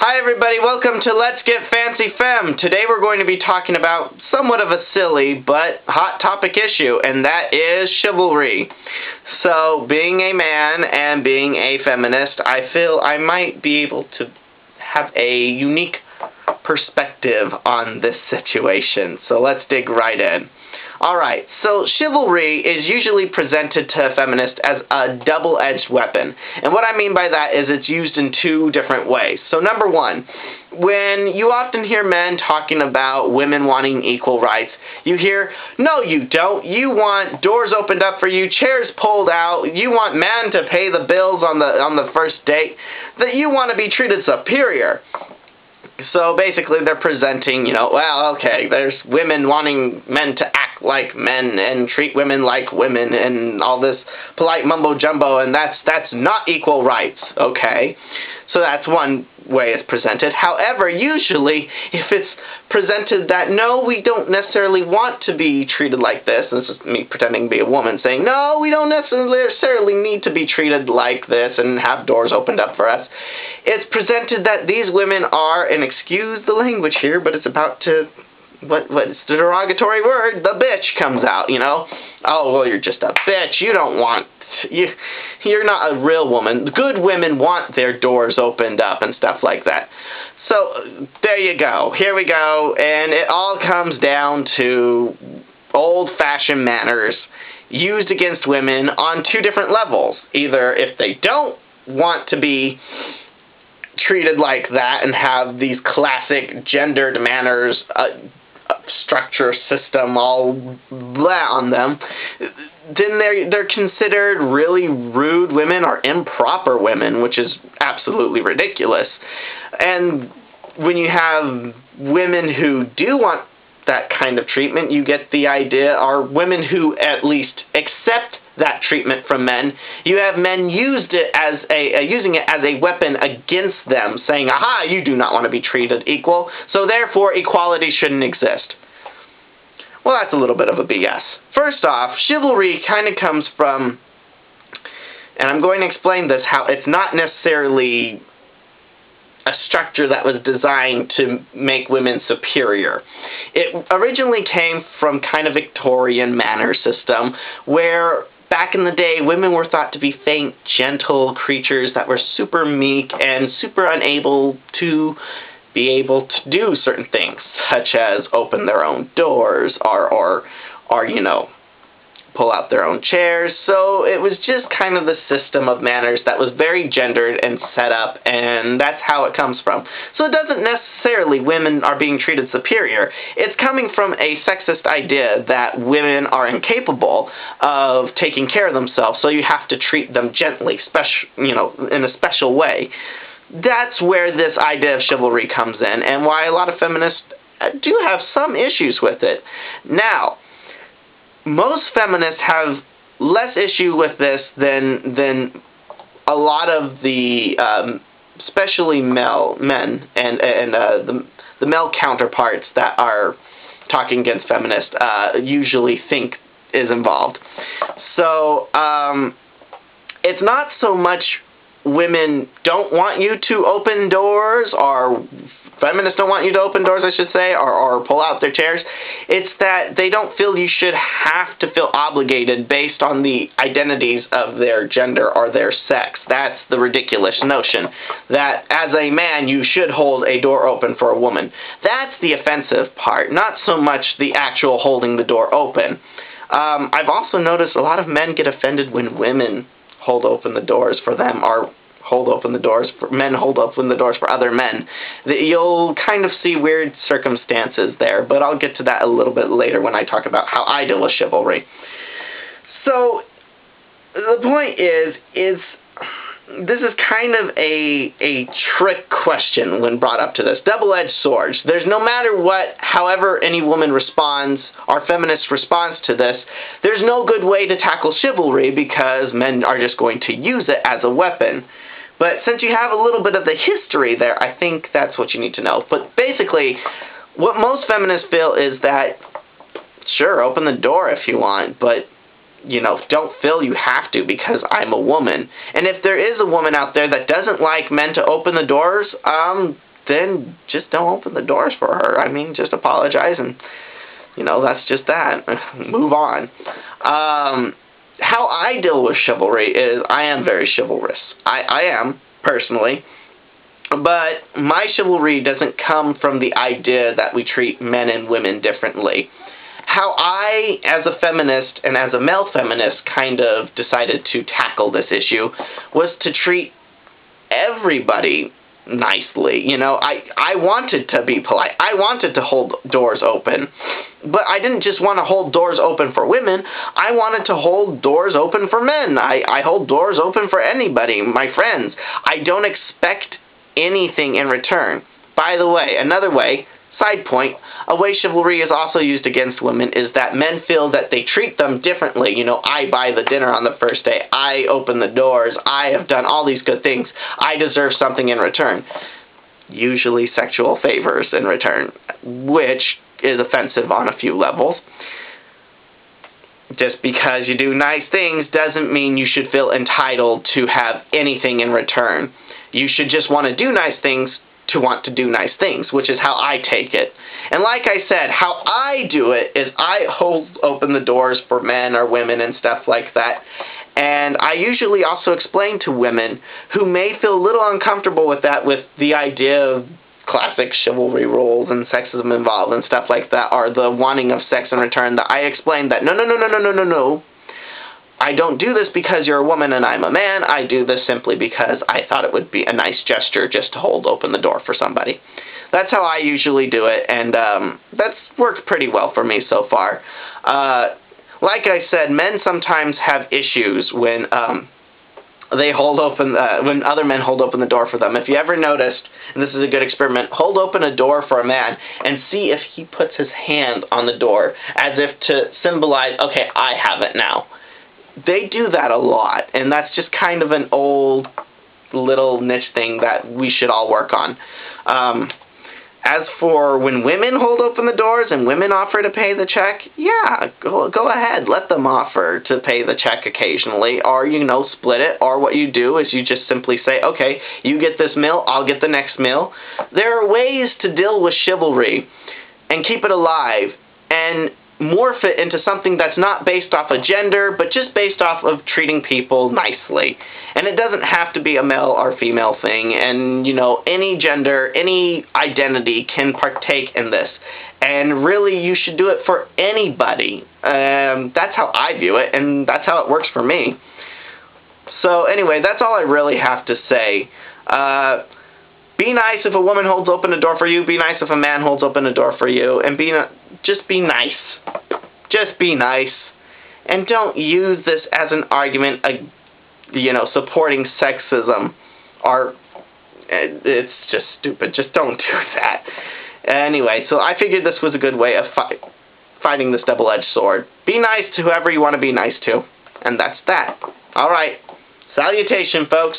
Hi everybody, welcome to Let's Get Fancy Femme. Today we're going to be talking about somewhat of a silly but hot topic issue, and that is chivalry. So, being a man and being a feminist, I feel I might be able to have a unique perspective on this situation. So let's dig right in. Alright, so chivalry is usually presented to feminists as a double-edged weapon. And what I mean by that is it's used in two different ways. So number one, when you often hear men talking about women wanting equal rights, you hear, no you don't, you want doors opened up for you, chairs pulled out, you want men to pay the bills on the first date, that you want to be treated superior. So basically they're presenting, well, okay, there's women wanting men to act like men and treat women like women and all this polite mumbo-jumbo, and that's not equal rights, okay? So that's one way it's presented. However, usually, if it's presented that, no, we don't necessarily want to be treated like this, this is me pretending to be a woman saying, no, we don't necessarily need to be treated like this and have doors opened up for us. It's presented that these women are, and excuse the language here, but it's about to, what's the derogatory word? The bitch comes out, Oh, well, you're just a bitch. You don't want, you're not a real woman. Good women want their doors opened up and stuff like that. So, there you go. Here we go. And it all comes down to old-fashioned manners used against women on two different levels. Either if they don't want to be treated like that and have these classic gendered manners, structure system all blah on them, then they're considered really rude women or improper women, which is absolutely ridiculous. And when you have women who do want that kind of treatment, you get the idea are women who at least accept that treatment from men. You have men using it as a weapon against them, saying, aha, you do not want to be treated equal, so therefore equality shouldn't exist. Well, that's a little bit of a BS. First off, chivalry kind of comes from, and I'm going to explain this, how it's not necessarily a structure that was designed to make women superior. It originally came from kind of Victorian manner system, where back in the day, women were thought to be faint, gentle creatures that were super meek and super unable to be able to do certain things, such as open their own doors or pull out their own chairs. So it was just kind of the system of manners that was very gendered and set up, and that's how it comes from. So it doesn't necessarily women are being treated superior. It's coming from a sexist idea that women are incapable of taking care of themselves, so you have to treat them gently, in a special way. That's where this idea of chivalry comes in, and why a lot of feminists do have some issues with it. Now, most feminists have less issue with this than a lot of the, especially men and the male counterparts that are talking against feminists usually think is involved. So, it's not so much women don't want you to open doors, or feminists don't want you to open doors, I should say, or pull out their chairs. It's that they don't feel you should have to feel obligated based on the identities of their gender or their sex. That's the ridiculous notion, that as a man you should hold a door open for a woman. That's the offensive part, not so much the actual holding the door open. I've also noticed a lot of men get offended when women hold open the doors for them, or men hold open the doors for other men. You'll kind of see weird circumstances there, but I'll get to that a little bit later when I talk about how I deal with chivalry. So, the point is this is kind of a trick question when brought up to this. Double-edged swords. There's no matter what, however any woman responds, or feminist responds to this, there's no good way to tackle chivalry because men are just going to use it as a weapon. But since you have a little bit of the history there, I think that's what you need to know. But basically, what most feminists feel is that, sure, open the door if you want, but don't feel you have to because I'm a woman. And if there is a woman out there that doesn't like men to open the doors, then just don't open the doors for her. I mean, just apologize and, that's just that. Move on. How I deal with chivalry is I am very chivalrous. I am, personally. But my chivalry doesn't come from the idea that we treat men and women differently. How I, as a feminist and as a male feminist, kind of decided to tackle this issue was to treat everybody nicely. I wanted to be polite. I wanted to hold doors open. But I didn't just want to hold doors open for women. I wanted to hold doors open for men. I hold doors open for anybody, my friends. I don't expect anything in return. By the way, another way, side point, a way chivalry is also used against women is that men feel that they treat them differently. I buy the dinner on the first day. I open the doors. I have done all these good things. I deserve something in return. Usually sexual favors in return, which is offensive on a few levels. Just because you do nice things doesn't mean you should feel entitled to have anything in return. You should just want to do nice things to want to do nice things, which is how I take it. And like I said, how I do it is I hold open the doors for men or women and stuff like that. And I usually also explain to women who may feel a little uncomfortable with that, with the idea of classic chivalry roles and sexism involved and stuff like that, or the wanting of sex in return, that I explain that no. I don't do this because you're a woman and I'm a man. I do this simply because I thought it would be a nice gesture just to hold open the door for somebody. That's how I usually do it, and that's worked pretty well for me so far. Like I said, men sometimes have issues when they hold open, when other men hold open the door for them. If you ever noticed, and this is a good experiment, hold open a door for a man and see if he puts his hand on the door as if to symbolize, okay, I have it now. They do that a lot, and that's just kind of an old little niche thing that we should all work on. As for when women hold open the doors and women offer to pay the check, yeah, go ahead. Let them offer to pay the check occasionally, or, split it, or what you do is you just simply say, okay, you get this meal, I'll get the next meal. There are ways to deal with chivalry and keep it alive and morph it into something that's not based off of gender, but just based off of treating people nicely. And it doesn't have to be a male or female thing, and, any gender, any identity can partake in this. And really, you should do it for anybody. That's how I view it, and that's how it works for me. So anyway, that's all I really have to say. Be nice if a woman holds open a door for you. Be nice if a man holds open a door for you. And just be nice. Just be nice. And don't use this as an argument, supporting sexism. Or, it's just stupid. Just don't do that. Anyway, so I figured this was a good way of fighting this double-edged sword. Be nice to whoever you want to be nice to. And that's that. Alright. Salutation, folks.